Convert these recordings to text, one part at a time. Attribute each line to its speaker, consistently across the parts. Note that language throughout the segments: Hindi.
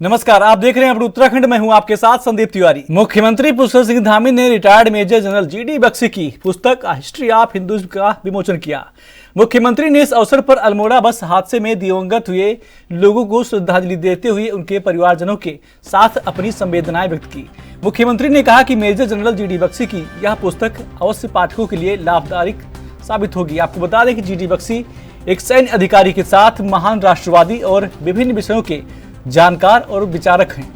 Speaker 1: नमस्कार, आप देख रहे हैं अपने उत्तराखंड में हूं आपके साथ संदीप तिवारी। मुख्यमंत्री पुष्कर सिंह धामी ने retired major general GD Bakshi की पुस्तक हिस्ट्री ऑफ हिंदुइज्म का विमोचन किया। मुख्यमंत्री ने इस अवसर पर अल्मोड़ा बस हादसे में दिवंगत हुए लोगों को श्रद्धांजलि देते हुए उनके परिवारजनों के साथ अपनी संवेदनाएं व्यक्त की। मुख्यमंत्री ने कहा कि मेजर जनरल जीडी बख्शी की यह पुस्तक अवश्य पाठकों के लिए लाभदायक साबित होगी। आपको बता दें कि जीडी बख्शी एक सैन्य अधिकारी के साथ महान राष्ट्रवादी और विभिन्न विषयों के जानकार और विचारक हैं।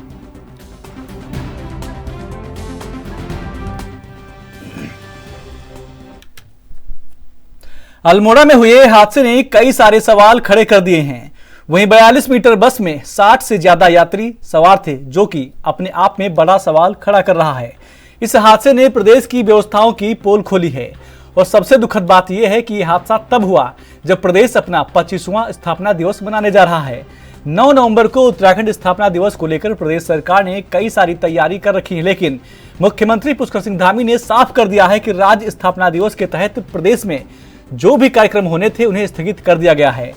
Speaker 1: अल्मोड़ा में हुए हादसे ने कई सारे सवाल खड़े कर दिए हैं। वहीं 42 मीटर बस में 60 से ज्यादा यात्री सवार थे, जो कि अपने आप में बड़ा सवाल खड़ा कर रहा है। इस हादसे ने प्रदेश की व्यवस्थाओं की पोल खोली है और सबसे दुखद बात यह है कि यह हादसा तब हुआ जब प्रदेश अपना 25वां स्थापना दिवस मनाने जा रहा है। 9 नवंबर को उत्तराखंड स्थापना दिवस को लेकर प्रदेश सरकार ने कई सारी तैयारी कर रखी है, लेकिन मुख्यमंत्री पुष्कर सिंह धामी ने साफ कर दिया है कि राज्य स्थापना दिवस के तहत प्रदेश में जो भी कार्यक्रम होने थे उन्हें स्थगित कर दिया गया है।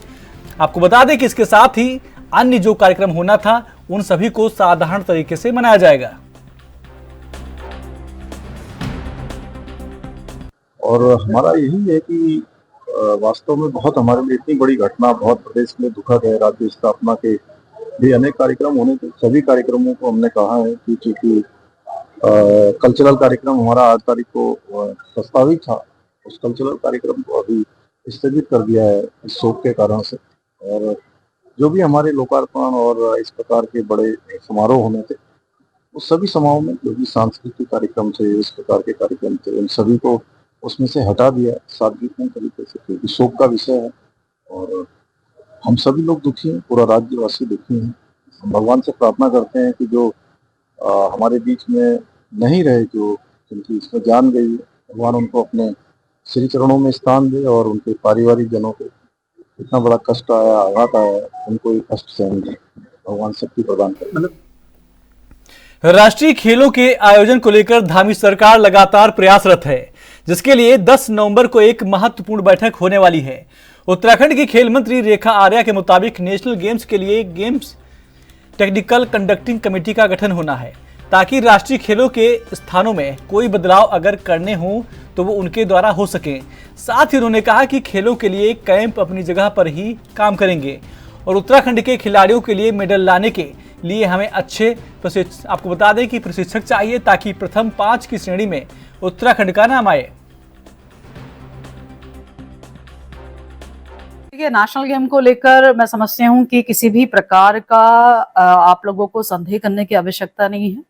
Speaker 1: आपको बता दें कि इसके साथ ही अन्य जो कार्यक्रम होना था उन सभी को साधारण तरीके से मनाया जाएगा।
Speaker 2: और हमारा यही है कि वास्तव में बहुत हमारे लिए इतनी बड़ी घटना, बहुत प्रदेश के लिए दुखद है। राज्य स्थापना के भी अनेक कार्यक्रम होने थे, सभी कार्यक्रमों को हमने कहा है कि चूंकि कल्चरल कार्यक्रम हमारा 8 तारीख को प्रस्तावित था, उस कल्चरल कार्यक्रम को अभी स्थगित कर दिया है इस शोक के कारण से। और जो भी हमारे लोकार्पण और इस प्रकार के बड़े समारोह होने थे, उस सभी समारोह में जो भी सांस्कृतिक कार्यक्रम थे, इस प्रकार के कार्यक्रम थे, उन सभी को उसमें से हटा दिया सादगीपूर्ण तरीके से, क्योंकि शोक का विषय है और हम सभी लोग दुखी हैं, पूरा राज्यवासी दुखी हैं। हम भगवान से प्रार्थना करते हैं कि जो हमारे बीच में नहीं रहे, जो जिनकी इसमें जान गई है, भगवान उनको अपने श्री चरणों में स्थान दे और उनके पारिवारिक जनों को इतना बड़ा कष्ट आया, आघात आया, उनको ये कष्ट सहन दे, भगवान शक्ति प्रदान करे।
Speaker 1: राष्ट्रीय खेलों के आयोजन को लेकर धामी सरकार लगातार प्रयासरत है, जिसके लिए 10 नवंबर को एक महत्वपूर्ण बैठक होने वाली है। उत्तराखंड की खेल मंत्री रेखा आर्या के मुताबिक नेशनल गेम्स के लिए गेम्स टेक्निकल कंडक्टिंग कमेटी का गठन होना है, ताकि राष्ट्रीय खेलों के स्थानों में कोई बदलाव अगर करने हों तो वो उनके द्वारा हो सके। साथ ही उन्होंने कहा कि खेलों के लिए कैंप अपनी जगह पर ही काम करेंगे और उत्तराखंड के खिलाड़ियों के लिए मेडल लाने के लिए हमें अच्छे आपको बता दें कि प्रशिक्षक चाहिए, ताकि प्रथम 5 की श्रेणी में उत्तराखंड का नाम आए।
Speaker 3: देखिए, नेशनल गेम को लेकर मैं समझती हूँ कि किसी भी प्रकार का आप लोगों को संदेह करने की आवश्यकता नहीं है।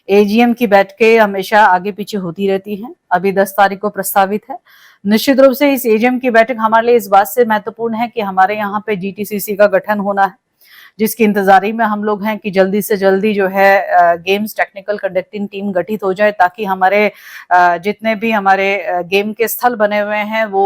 Speaker 3: एजीएम की बैठकें हमेशा आगे पीछे होती रहती हैं। अभी 10 तारीख को प्रस्तावित है। निश्चित रूप से इस एजीएम की बैठक हमारे लिए इस बात से महत्वपूर्ण है कि हमारे यहाँ पे जीटीसीसी का गठन होना है, जिसकी इंतजारी में हम लोग हैं कि जल्दी से जल्दी जो है गेम्स टेक्निकल कंडक्टिंग टीम गठित हो जाए, ताकि हमारे जितने भी हमारे गेम के स्थल बने हुए हैं वो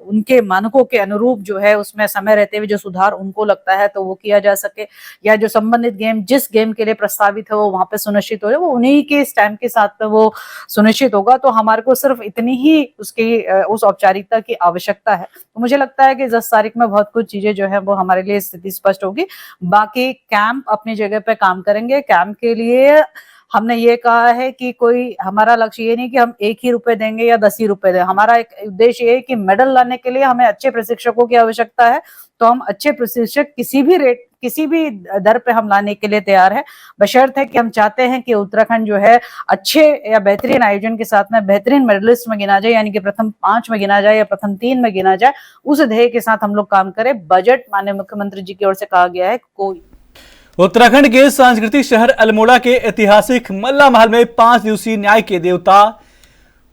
Speaker 3: उनके मानकों के अनुरूप जो है उसमें समय रहते हुए जो सुधार उनको लगता है तो वो किया जा सके, या जो संबंधित गेम जिस गेम के लिए प्रस्तावित है वो वहां पे सुनिश्चित हो जाए, वो उन्हीं के स्टैम्प के साथ वो सुनिश्चित होगा। तो हमारे को सिर्फ इतनी ही उस औपचारिकता की आवश्यकता है। तो मुझे लगता है कि 10 तारीख में बहुत कुछ चीजें जो है वो हमारे लिए स्थिति स्पष्ट होगी। बाकी कैंप अपनी जगह पे काम करेंगे। कैंप के लिए हमने ये कहा है कि कोई हमारा लक्ष्य ये नहीं कि हम 1 ही रुपए देंगे या 10 ही रुपए दें। हमारा एक उद्देश्य ये है कि मेडल लाने के लिए हमें अच्छे प्रशिक्षकों की आवश्यकता है, तो हम अच्छे प्रशिक्षक किसी भी रेट, किसी भी दर पे हम लाने के लिए तैयार है, बशर्ते कि हम चाहते हैं कि उत्तराखंड जो है अच्छे या बेहतरीन आयोजन के साथ में बेहतरीन मेडलिस्ट में गिना जाए, यानी कि प्रथम 5 में गिना जाए या प्रथम 3 में गिना जाए। उस ध्येय के साथ हम लोग काम करें। बजट माननीय मुख्यमंत्री जी की ओर से कहा गया है। कोई
Speaker 1: उत्तराखंड के सांस्कृतिक शहर अल्मोड़ा के ऐतिहासिक मल्ला महल में 5 दिवसीय न्याय के देवता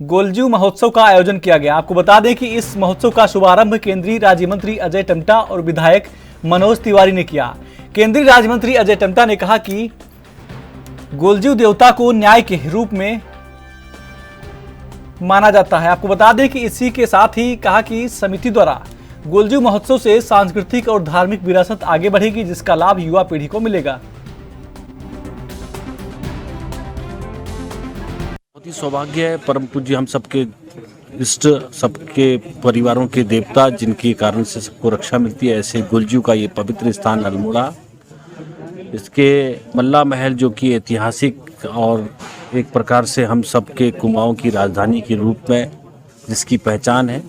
Speaker 1: गोलजू महोत्सव का आयोजन किया गया। आपको बता दें कि इस महोत्सव का शुभारंभ केंद्रीय राज्य मंत्री अजय टम्टा और विधायक मनोज तिवारी ने किया। केंद्रीय राज्य मंत्री अजय टम्टा ने कहा कि गोलजू देवता को न्याय के रूप में माना जाता है। आपको बता दें कि इसी के साथ ही कहा कि समिति द्वारा गोलजू महोत्सव से सांस्कृतिक और धार्मिक विरासत आगे बढ़ेगी, जिसका लाभ युवा पीढ़ी को मिलेगा।
Speaker 4: बहुत ही सौभाग्य है, परम पूज्य हम सबके इष्ट, सबके परिवारों के देवता, जिनके कारण से सबको रक्षा मिलती है, ऐसे गोलजू का ये पवित्र स्थान अल्मोड़ा इसके मल्ला महल जो कि ऐतिहासिक और एक प्रकार से हम सबके कुमाऊं की राजधानी के रूप में जिसकी पहचान है,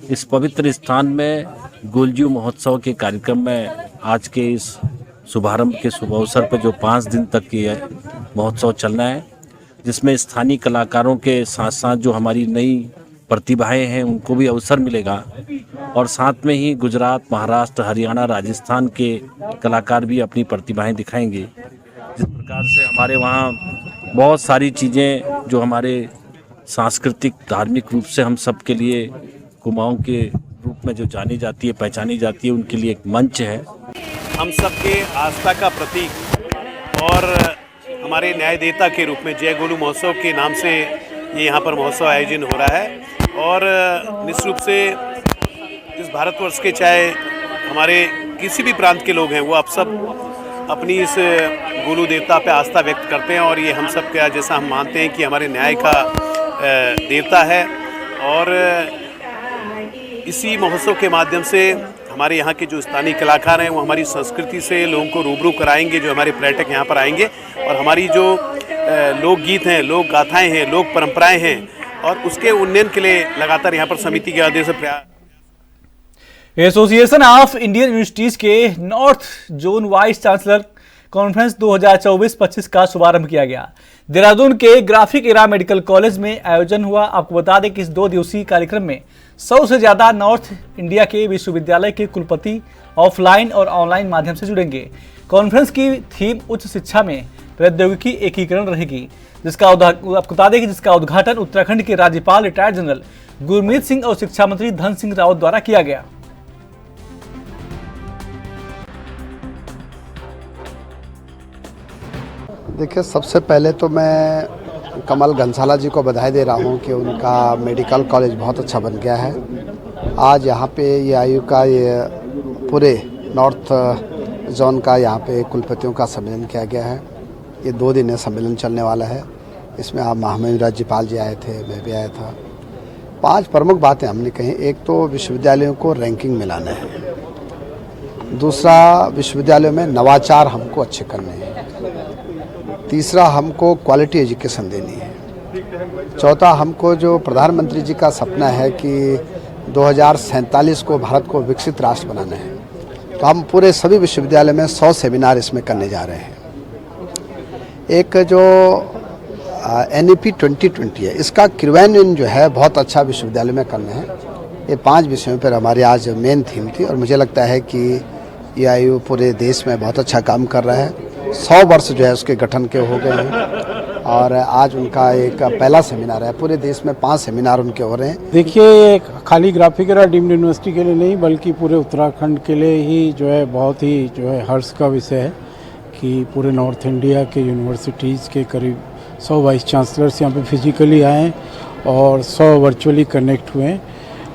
Speaker 4: इस पवित्र स्थान में गोलजू महोत्सव के कार्यक्रम में आज के इस शुभारंभ के शुभ अवसर पर जो 5 दिन तक ये महोत्सव चलना है, जिसमें स्थानीय कलाकारों के साथ साथ जो हमारी नई प्रतिभाएं हैं उनको भी अवसर मिलेगा और साथ में ही गुजरात, महाराष्ट्र, हरियाणा, राजस्थान के कलाकार भी अपनी प्रतिभाएं दिखाएंगे। जिस प्रकार से हमारे वहाँ बहुत सारी चीज़ें जो हमारे सांस्कृतिक धार्मिक रूप से हम सब के लिए कुमाऊं के रूप में जो जानी जाती है, पहचानी जाती है, उनके लिए एक मंच है।
Speaker 5: हम सबके आस्था का प्रतीक और हमारे न्यायदेता के रूप में जय गोलू महोत्सव के नाम से ये यहाँ पर महोत्सव आयोजन हो रहा है और निश्चित रूप से इस भारतवर्ष के चाहे हमारे किसी भी प्रांत के लोग हैं वो आप सब अपनी इस गोलू देवता पे आस्था व्यक्त करते हैं और ये हम सब का जैसा हम मानते हैं कि हमारे न्याय का देवता है और इसी महोत्सव के माध्यम से हमारे यहाँ के जो स्थानीय कलाकार हैं वो हमारी संस्कृति से लोगों को रूबरू कराएंगे, जो हमारे पर्यटक यहाँ पर आएंगे और हमारी जो लोकगीत हैं, लोक गाथाएँ हैं, लोक परंपराएं हैं और उसके उन्नयन के लिए लगातार यहाँ पर समिति के आदेश से प्रयास।
Speaker 1: एसोसिएशन ऑफ इंडियन यूनिवर्सिटीज के north zone vice chancellor conference 2024-25 का शुभारंभ किया गया। देहरादून के ग्राफिक एरा मेडिकल कॉलेज में आयोजन हुआ। आपको बता दें कि इस 2 दिवसीय कार्यक्रम में 100 से ज्यादा नॉर्थ इंडिया के विश्वविद्यालय के कुलपति ऑफलाइन और ऑनलाइन माध्यम से जुड़ेंगे। कॉन्फ्रेंस की थीम उच्च शिक्षा में प्रौद्योगिकी एकीकरण रहेगी, आपको बता दें कि जिसका उद्घाटन उत्तराखंड के राज्यपाल रिटायर्ड जनरल गुरमीत सिंह और शिक्षा मंत्री धन सिंह रावत द्वारा किया गया।
Speaker 6: देखिए, सबसे पहले तो मैं कमल घनसाला जी को बधाई दे रहा हूं कि उनका मेडिकल कॉलेज बहुत अच्छा बन गया है। आज यहाँ पे ये आयु का ये पूरे नॉर्थ जोन का यहाँ पे कुलपतियों का सम्मेलन किया गया है। ये 2 दिन सम्मेलन चलने वाला है। इसमें आप महामहिम राज्यपाल जी आए थे, मैं भी आया था। 5 प्रमुख बातें हमने कही। एक तो विश्वविद्यालयों को रैंकिंग में लाना है, दूसरा विश्वविद्यालयों में नवाचार हमको अच्छे करने हैं, तीसरा हमको क्वालिटी एजुकेशन देनी है, चौथा हमको जो प्रधानमंत्री जी का सपना है कि 2047 को भारत को विकसित राष्ट्र बनाना है, तो हम पूरे सभी विश्वविद्यालय में 100 सेमिनार इसमें करने जा रहे हैं। एक जो NEP 2020 है, इसका क्रियान्वयन जो है बहुत अच्छा विश्वविद्यालय में करना है। ये 5 विषयों पर हमारी आज मेन थीम थी और मुझे लगता है कि ये आयु पूरे देश में बहुत अच्छा काम कर रहा है। 100 वर्ष जो है उसके गठन के हो गए हैं और आज उनका एक पहला सेमिनार है। पूरे देश में 5 सेमिनार उनके हो रहे हैं।
Speaker 7: देखिए, खाली ग्राफिक एरा डीम्ड यूनिवर्सिटी के लिए नहीं बल्कि पूरे उत्तराखंड के लिए ही जो है बहुत ही जो है हर्ष का विषय है कि पूरे नॉर्थ इंडिया के यूनिवर्सिटीज़ के करीब 100 वाइस चांसलर्स यहाँ पे फिजिकली आए और 100 वर्चुअली कनेक्ट हुए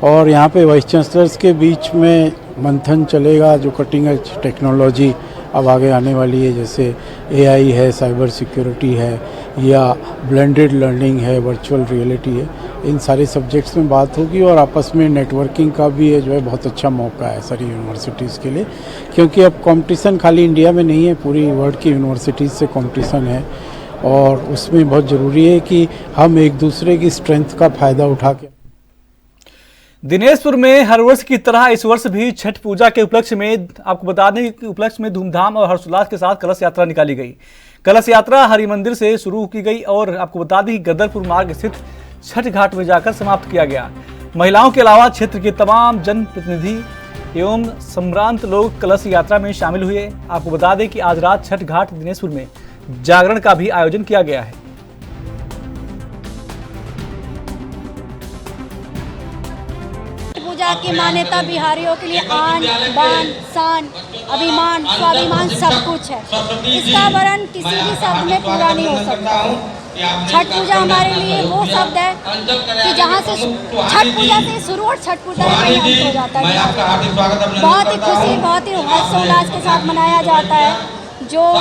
Speaker 7: और यहाँ पे वाइस चांसलर्स के बीच में मंथन चलेगा जो कटिंग एज टेक्नोलॉजी अब आगे आने वाली है, जैसे AI है, साइबर सिक्योरिटी है या ब्लेंडेड लर्निंग है, वर्चुअल रियलिटी है। इन सारे सब्जेक्ट्स में बात होगी और आपस में नेटवर्किंग का भी है जो है बहुत अच्छा मौका है सारी यूनिवर्सिटीज़ के लिए, क्योंकि अब कंपटीशन खाली इंडिया में नहीं है, पूरी वर्ल्ड की यूनिवर्सिटीज़ से कंपटीशन है और उसमें बहुत ज़रूरी है कि हम एक दूसरे की स्ट्रेंथ का फ़ायदा उठा के।
Speaker 1: दिनेशपुर में हर वर्ष की तरह इस वर्ष भी छठ पूजा के उपलक्ष्य में आपको बता दें कि उपलक्ष्य में धूमधाम और हर्षोल्लास के साथ कलश यात्रा निकाली गई। कलश यात्रा हरि मंदिर से शुरू की गई और आपको बता दें कि गदरपुर मार्ग स्थित छठ घाट में जाकर समाप्त किया गया। महिलाओं के अलावा क्षेत्र के तमाम जनप्रतिनिधि एवं सम्भ्रांत लोग कलश यात्रा में शामिल हुए। आपको बता दें कि आज रात छठ घाट दिनेशपुर में जागरण का भी आयोजन किया गया है।
Speaker 8: पूजा की मान्यता बिहारियों के लिए आन बान शान अभिमान स्वाभिमान सब कुछ है। इसका वर्णन किसी भी शब्द में पूरा नहीं हो सकता। छठ पूजा हमारे लिए वो शब्द है कि जहाँ से छठ पूजा से शुरू और छठ पूजा में अंत हो जाता है। बहुत ही खुशी, बहुत ही हर्षोल्लास के साथ मनाया जाता है। जो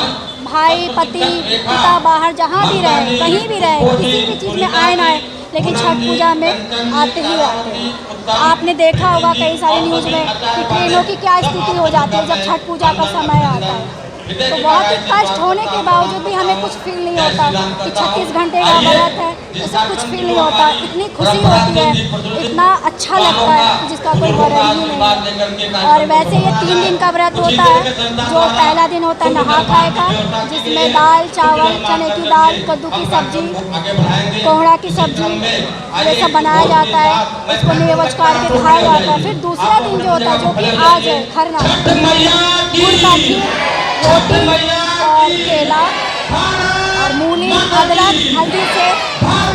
Speaker 8: भाई पति पिता बाहर जहाँ भी रहे, कहीं भी रहे, किसी भी चीज़ में आए ना आए, लेकिन छठ पूजा में आते ही आते हैं। आपने देखा होगा कई सारी न्यूज़ में कि ट्रेनों की क्या स्थिति हो जाती है जब छठ पूजा का समय आता है। तो बहुत ही कष्ट होने के बावजूद भी हमें कुछ फील नहीं होता कि 36 घंटे का व्रत है, ऐसा कुछ फील नहीं होता। इतनी खुशी होती है, इतना अच्छा लगता है जिसका कोई वर्णन ही नहीं है। और वैसे ये 3 दिन का व्रत होता है। जो पहला दिन होता है नहा खाए का, जिसमें दाल चावल, चने की दाल, कद्दू की सब्जी, कोहड़ा की सब्जी, ये सब बनाया जाता है। इसको नेवज काट के खाया जाता है। फिर दूसरा दिन जो होता है, जो कि आज है खरना, गुड़ का खीर, रोटी और केला और मूली, अदरक, हल्दी से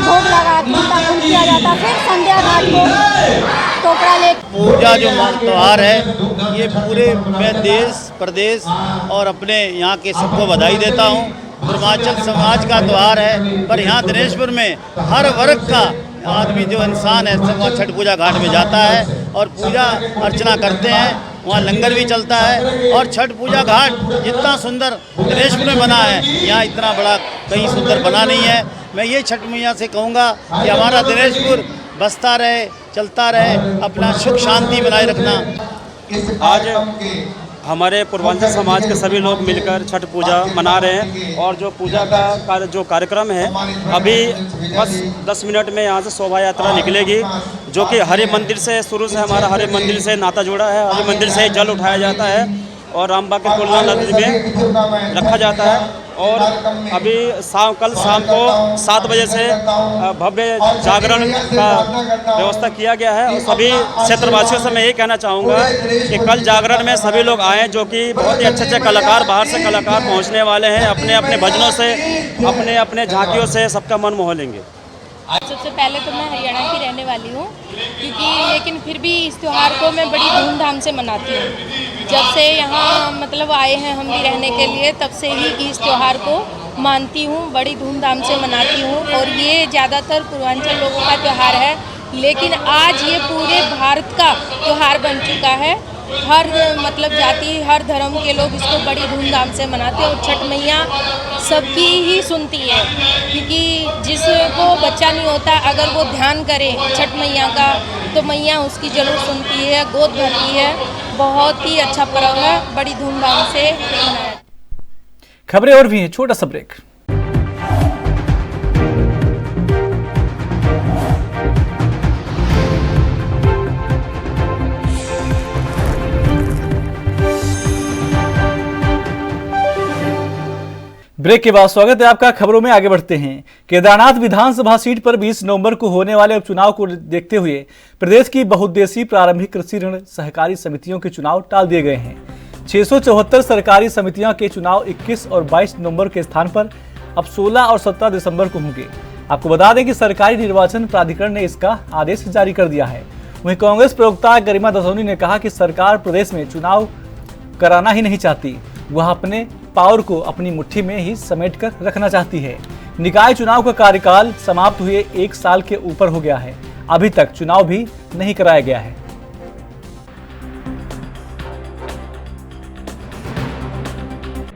Speaker 8: भोग लगा के तब किया जाता है। फिर संध्या घाट को टोकरा ले
Speaker 9: पूजा जो त्यौहार है, ये पूरे मैं देश प्रदेश और अपने यहाँ के सबको बधाई देता हूँ। पूर्वांचल समाज का त्यौहार है, पर यहाँ दिनेशपुर में हर वर्ग का आदमी जो इंसान है सब वहाँ छठ पूजा घाट में जाता है और पूजा अर्चना करते हैं। वहाँ लंगर भी चलता है और छठ पूजा घाट जितना सुंदर दिनेशपुर में बना है, यहाँ इतना बड़ा कहीं सुंदर बना नहीं है। मैं ये छठ मैया से कहूँगा कि हमारा दिनेशपुर बसता रहे, चलता रहे, अपना सुख शांति बनाए रखना।
Speaker 10: आज हमारे पूर्वांचल समाज के सभी लोग मिलकर छठ पूजा मना रहे हैं और जो पूजा का जो कार्यक्रम है, अभी बस 10 मिनट में यहाँ से शोभा यात्रा निकलेगी, जो कि हरि मंदिर से शुरू से हमारा हरि मंदिर से नाता जुड़ा है। हरि मंदिर से ही जल उठाया जाता है और रामबाग के तुलना नदी में रखा जाता है। और अभी कल शाम को 7 बजे से भव्य जागरण का व्यवस्था किया गया है। और सभी क्षेत्रवासियों से मैं ये कहना चाहूँगा कि कल जागरण में सभी लोग आएँ, जो कि बहुत ही अच्छे कलाकार, बाहर से कलाकार पहुँचने वाले हैं। अपने अपने भजनों से, अपने अपने झांकियों से सबका मन मोह लेंगे।
Speaker 11: सबसे पहले तो मैं हरियाणा की रहने वाली हूँ, लेकिन फिर भी इस त्यौहार को मैं बड़ी धूमधाम से मनाती हूँ। जब से यहाँ मतलब आए हैं हम भी रहने के लिए, तब से ही इस त्यौहार को मानती हूँ, बड़ी धूमधाम से मनाती हूँ। और ये ज़्यादातर पूर्वांचल लोगों का त्यौहार है, लेकिन आज ये पूरे भारत का त्यौहार बन चुका है। हर मतलब जाति, हर धर्म के लोग इसको बड़ी धूमधाम से मनाते हैं। और छठ मैया सबकी ही सुनती है, क्योंकि जिसको बच्चा नहीं होता, अगर वो ध्यान करे छठ मैया का, तो मैया उसकी ज़रूर सुनती है, गोद भरती है। बहुत ही अच्छा पर्व है, बड़ी धूमधाम से मनाया।
Speaker 1: खबरें और भी हैं, छोटा सा ब्रेक। ब्रेक के बाद स्वागत है आपका। खबरों में आगे बढ़ते हैं। केदारनाथ विधानसभा सीट पर 20 नवंबर को होने वाले उपचुनाव को देखते हुए प्रदेश की बहुउद्देशीय प्रारंभिक कृषि ऋण सहकारी समितियों के चुनाव टाल दिए गए हैं। 674 सरकारी समितियों के चुनाव 21 और 22 नवंबर के स्थान पर अब 16 और 17 दिसंबर को होंगे। आपको बता दें कि सरकारी निर्वाचन प्राधिकरण ने इसका आदेश जारी कर दिया है। वहीं कांग्रेस प्रवक्ता गरिमा दसौनी ने कहा कि सरकार प्रदेश में चुनाव कराना ही नहीं चाहती, वह अपने पावर को अपनी मुट्ठी में ही समेटकर रखना चाहती है। निकाय चुनाव का कार्यकाल समाप्त हुए 1 साल के ऊपर हो गया है, अभी तक चुनाव भी नहीं कराया गया है।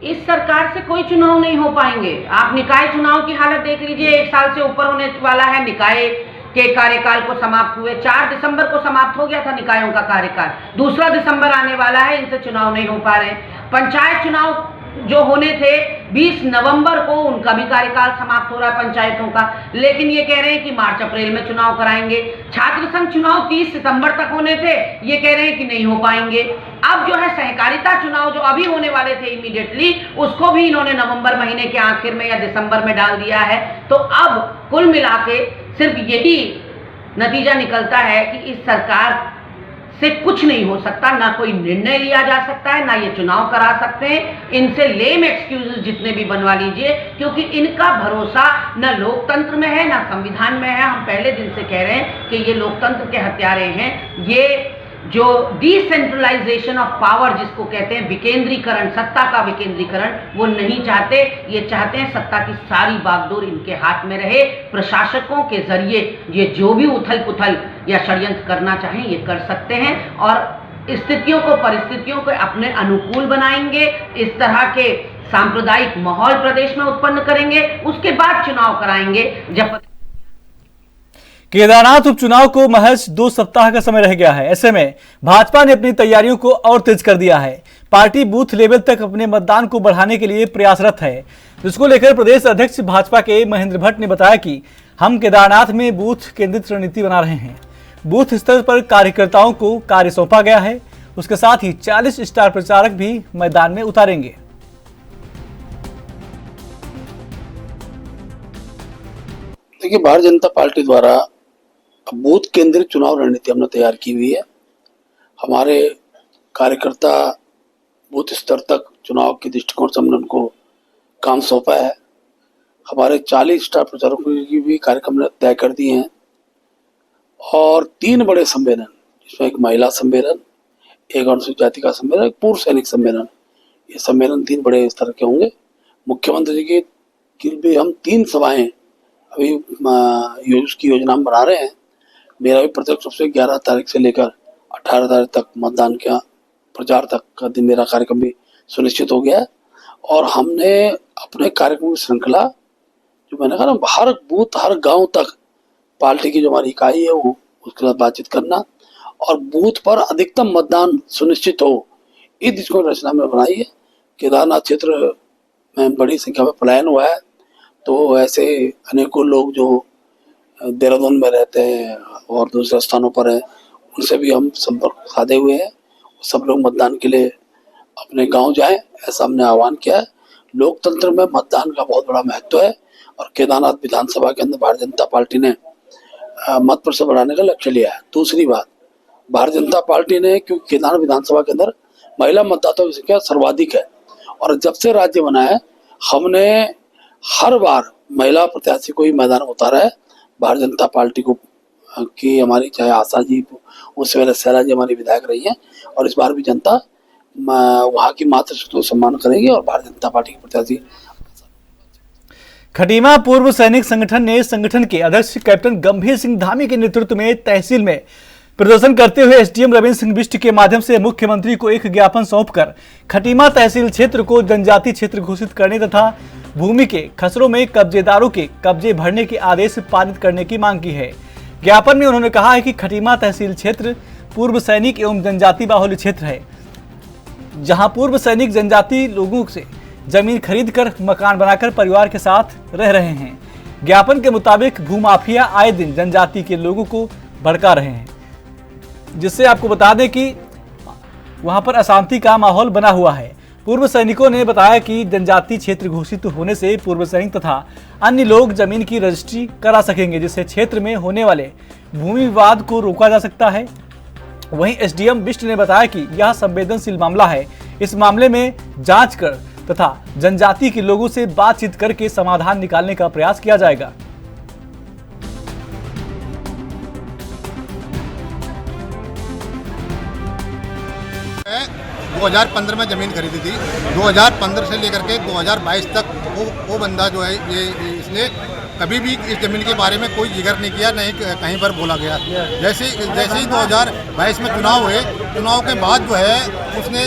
Speaker 12: इस सरकार से कोई चुनाव नहीं हो पाएंगे। आप निकाय चुनाव की हालत देख लीजिए, 1 साल से ऊपर होने वाला है। निकाय के कार्यकाल को समाप्त हुए 4 दिसंबर को समाप्त हो गया था निकायों का कार्यकाल, 2 दिसंबर आने वाला है, इनसे चुनाव नहीं हो पा रहे। पंचायत चुनाव जो होने थे 20 नवंबर को, उनका भी कार्यकाल समाप्त हो रहा है पंचायतों का, लेकिन ये कह रहे हैं कि मार्च अप्रैल में चुनाव कराएंगे। छात्र संघ चुनाव 30 सितंबर तक होने थे, ये कह रहे हैं कि नहीं हो पाएंगे। अब जो है सहकारिता चुनाव जो अभी होने वाले थे इमीडिएटली, उसको भी इन्होंने नवंबर महीने के आखिर में या दिसंबर में डाल दिया है। तो अब कुल मिला के सिर्फ यही नतीजा निकलता है कि इस सरकार से कुछ नहीं हो सकता, ना कोई निर्णय लिया जा सकता है, ना ये चुनाव करा सकते हैं। इनसे लेम एक्सक्यूजेस जितने भी बनवा लीजिए, क्योंकि इनका भरोसा न लोकतंत्र में है, ना संविधान में है। हम पहले दिन से कह रहे हैं कि ये लोकतंत्र के हत्यारे हैं। ये जो डिसेंट्रलाइजेशन ऑफ पावर जिसको कहते हैं, विकेंद्रीकरण, सत्ता का विकेंद्रीकरण, वो नहीं चाहते। ये चाहते हैं सत्ता की सारी बागडोर इनके हाथ में रहे। प्रशासकों के जरिए ये जो भी उथल पुथल या षड्यंत्र करना चाहें ये कर सकते हैं, और स्थितियों को, परिस्थितियों को अपने अनुकूल बनाएंगे। इस तरह के सांप्रदायिक माहौल प्रदेश में उत्पन्न करेंगे, उसके बाद चुनाव कराएंगे। जब
Speaker 1: केदारनाथ उपचुनाव को महज 2 सप्ताह का समय रह गया है, ऐसे में भाजपा ने अपनी तैयारियों को और तेज कर दिया है। पार्टी बूथ लेवल तक अपने मतदान को बढ़ाने के लिए प्रयासरत है, जिसको लेकर प्रदेश अध्यक्ष भाजपा के महेंद्र भट्ट ने बताया कि हम केदारनाथ में बूथ केंद्रित रणनीति बना रहे हैं। बूथ स्तर पर कार्यकर्ताओं को कार्य सौंपा गया है। उसके साथ ही 40 स्टार प्रचारक भी मैदान में उतारेंगे।
Speaker 13: देखिए, भारतीय जनता पार्टी द्वारा बूथ केंद्रित चुनाव रणनीति हमने तैयार की हुई है। हमारे कार्यकर्ता बूथ स्तर तक चुनाव के दृष्टिकोण से हमने उनको काम सौंपा है। हमारे 40 स्टार प्रचारकों की भी कार्यक्रम तय कर दिए हैं और 3 बड़े सम्मेलन, जिसमें एक महिला सम्मेलन, एक अनुसूचित जाति का सम्मेलन, एक पूर्व सैनिक सम्मेलन, ये सम्मेलन 3 बड़े स्तर के होंगे। मुख्यमंत्री जी की भी हम 3 सभाएं अभी उसकी योजना बना रहे हैं। मेरा भी प्रत्यक्ष रूप से 11 तारीख से लेकर 18 तारीख तक मतदान का प्रचार तक का दिन मेरा कार्यक्रम भी सुनिश्चित हो गया है और हमने अपने कार्यक्रम की श्रृंखला, जो मैंने कहा ना, हर बूथ हर गांव तक पार्टी की जो हमारी इकाई है वो उसके साथ बातचीत करना और बूथ पर अधिकतम मतदान सुनिश्चित हो, इस दृष्टिकोण रचना में बनाई है। केदारनाथ क्षेत्र में बड़ी संख्या में पलायन हुआ है, तो ऐसे अनेकों लोग जो देहरादून में रहते हैं और दूसरे स्थानों पर हैं, उनसे भी हम संपर्क साधे हुए हैं। सब लोग मतदान के लिए अपने गांव जाएं, ऐसा हमने आह्वान किया है। लोकतंत्र में मतदान का बहुत बड़ा महत्व है और केदारनाथ विधानसभा के अंदर भारतीय जनता पार्टी ने मत प्रतिशत बढ़ाने का लक्ष्य लिया है। दूसरी बात, भारतीय जनता पार्टी ने, क्योंकि केदारनाथ विधानसभा के अंदर महिला मतदाताओं की संख्या सर्वाधिक है और जब से राज्य बना है हमने हर बार महिला प्रत्याशी को ही मैदान में उतारा है। भारतीय जनता पार्टी को की हमारी, चाहे आशा जी, उससे पहले सैला जी हमारी विधायक रही हैं और इस बार भी जनता वहाँ की मातृशक्ति को सम्मान करेगी और भारतीय जनता पार्टी के प्रत्याशी।
Speaker 1: खटीमा पूर्व सैनिक संगठन ने संगठन के अध्यक्ष कैप्टन गंभीर सिंह धामी के नेतृत्व में तहसील में प्रदर्शन करते हुए एसडीएम रविंद्र सिंह बिष्ट के माध्यम से मुख्यमंत्री को एक ज्ञापन सौंपकर खटीमा तहसील क्षेत्र को जनजाति क्षेत्र घोषित करने तथा भूमि के खसरों में कब्जेदारों के कब्जे भरने के आदेश पारित करने की मांग की है। ज्ञापन में उन्होंने कहा है कि खटीमा तहसील क्षेत्र पूर्व सैनिक एवं जनजाति बाहुल्य क्षेत्र है, जहां पूर्व सैनिक जनजाति लोगों से जमीन खरीदकर मकान बनाकर परिवार के साथ रह रहे हैं। ज्ञापन के मुताबिक भूमाफिया आए दिन जनजाति के लोगों को भड़का रहे हैं, जिससे आपको बता दें कि वहां पर अशांति का माहौल बना हुआ है। पूर्व सैनिकों ने बताया कि जनजाति क्षेत्र घोषित होने से पूर्व सैनिक तथा अन्य लोग जमीन की रजिस्ट्री करा सकेंगे, जिससे क्षेत्र में होने वाले भूमि विवाद को रोका जा सकता है। वहीं एसडीएम बिष्ट ने बताया कि यह संवेदनशील मामला है, इस मामले में जांच कर तथा जनजाति के लोगों से बातचीत करके समाधान निकालने का प्रयास किया जाएगा।
Speaker 14: 2015 में ज़मीन खरीदी थी। 2015 से लेकर के 2022 तक वो बंदा जो है ये इसने कभी भी इस ज़मीन के बारे में कोई जिक्र नहीं किया, नहीं कहीं पर बोला गया। जैसे ही 2022 में चुनाव हुए, चुनाव के बाद जो है उसने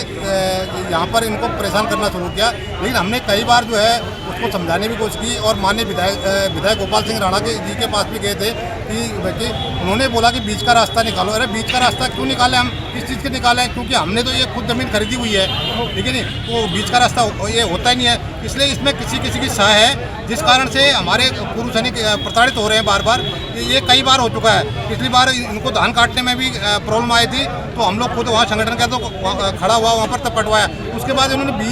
Speaker 14: यहाँ पर इनको परेशान करना शुरू किया। लेकिन हमने कई बार जो है उसको समझाने की कोशिश की और माननीय विधायक गोपाल सिंह राणा जी के पास भी गए थे कि उन्होंने बोला कि बीच का रास्ता निकालो। अरे बीच का रास्ता क्यों निकालें हम, किस चीज़ के निकालें, क्योंकि हमने तो ये खुद ज़मीन खरीदी हुई है, ठीक है नहीं, तो बीच का रास्ता ये होता ही नहीं है। इसलिए इसमें किसी की सह है, जिस कारण से हमारे पूर्व सैनिक प्रताड़ित हो रहे हैं बार बार। ये कई बार हो चुका है। पिछली बार इनको धान काटने में भी प्रॉब्लम आई थी, तो हम लोग खुद वहाँ संगठन का तो खड़ा हुआ वहाँ पर तब पटवाया। उसके बाद उन्होंने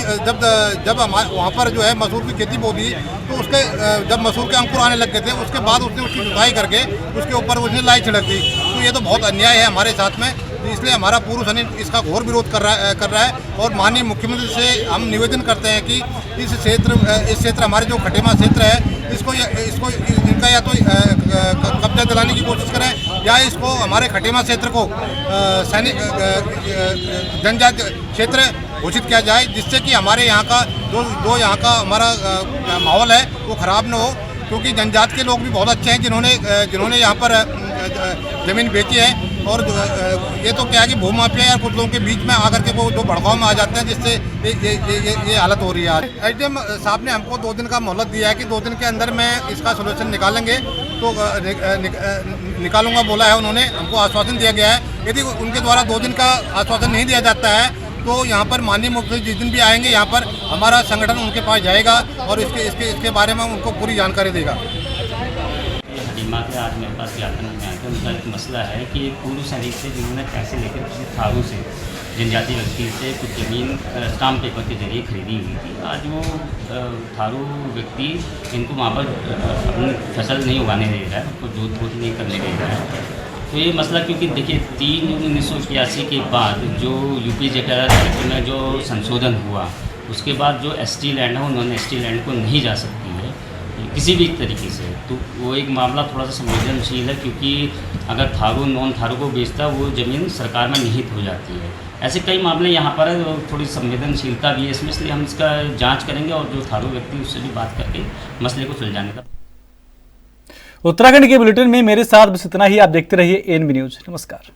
Speaker 14: जब वहाँ पर जो है मसूर की खेती बोदी, तो उसके जब मसूर के अंकुर आने लग गए थे, उसके बाद उसने उसकी जुताई करके उसके ऊपर उसने लाई छिड़क दी। तो ये तो बहुत अन्याय है हमारे साथ में, इसलिए हमारा पूर्व सैनिक इसका घोर विरोध कर रहा है। और माननीय मुख्यमंत्री से हम निवेदन करते हैं कि इस क्षेत्र हमारे जो खटीमा क्षेत्र है, इसको इनका या तो कब्जा दिलाने की कोशिश करें या इसको हमारे खटीमा क्षेत्र को सैनिक जनजाति क्षेत्र घोषित किया जाए, जिससे कि हमारे यहाँ का जो यहाँ का हमारा माहौल है वो ख़राब न हो। क्योंकि जनजाति के लोग भी बहुत अच्छे हैं जिन्होंने यहाँ पर ज़मीन बेची है। और ये तो क्या है कि भूमाफिया या कुछ लोगों के बीच में आकर के वो जो भड़काव में आ जाते हैं, जिससे ये हालत हो रही है। आज एसडीएम साहब ने हमको 2 दिन का मोहलत दिया है कि 2 दिन के अंदर में इसका सोल्यूशन निकालेंगे, तो निकालूंगा बोला है उन्होंने, हमको आश्वासन दिया गया है। यदि उनके द्वारा 2 दिन का आश्वासन नहीं दिया जाता है तो यहाँ पर माननीय मुख्यमंत्री जिस दिन भी आएंगे यहाँ पर हमारा संगठन उनके पास जाएगा और इसके बारे में उनको पूरी जानकारी देगा।
Speaker 15: हरिमा के आज मेरे पास ज्ञापन में आया था, उनका एक मसला है कि पूर्व सैनिक से जिन्होंने पैसे लेकर किसी थारू से जनजाति व्यक्ति से कुछ ज़मीन स्टाम्प पेपर के जरिए खरीदी हुई थी। आज वो थारू व्यक्ति इनको वहाँ पर अपनी फसल नहीं उगाने दे रहा है, उनको जोत बोत नहीं करने दे रहा है। तो ये मसला, क्योंकि देखिए 3 जून 1981 के बाद जो यूपी जेकेआर एक्ट में जो संशोधन हुआ, उसके बाद जो एसटी लैंड है उन्होंने एसटी लैंड को नहीं जा सकती है किसी भी तरीके से। तो वो एक मामला थोड़ा सा संवेदनशील है, क्योंकि अगर थारू नॉन थारू को बेचता वो ज़मीन सरकार में निहित हो जाती है। ऐसे कई मामले यहाँ पर है, तो थोड़ी संवेदनशीलता भी है इसमें, इसलिए हम इसका जांच करेंगे और जो थारू व्यक्ति उससे भी बात करके मसले को सुलझाने का।
Speaker 1: उत्तराखंड के बुलेटिन में मेरे साथ बस इतना ही। आप देखते रहिए एएनबी न्यूज। नमस्कार।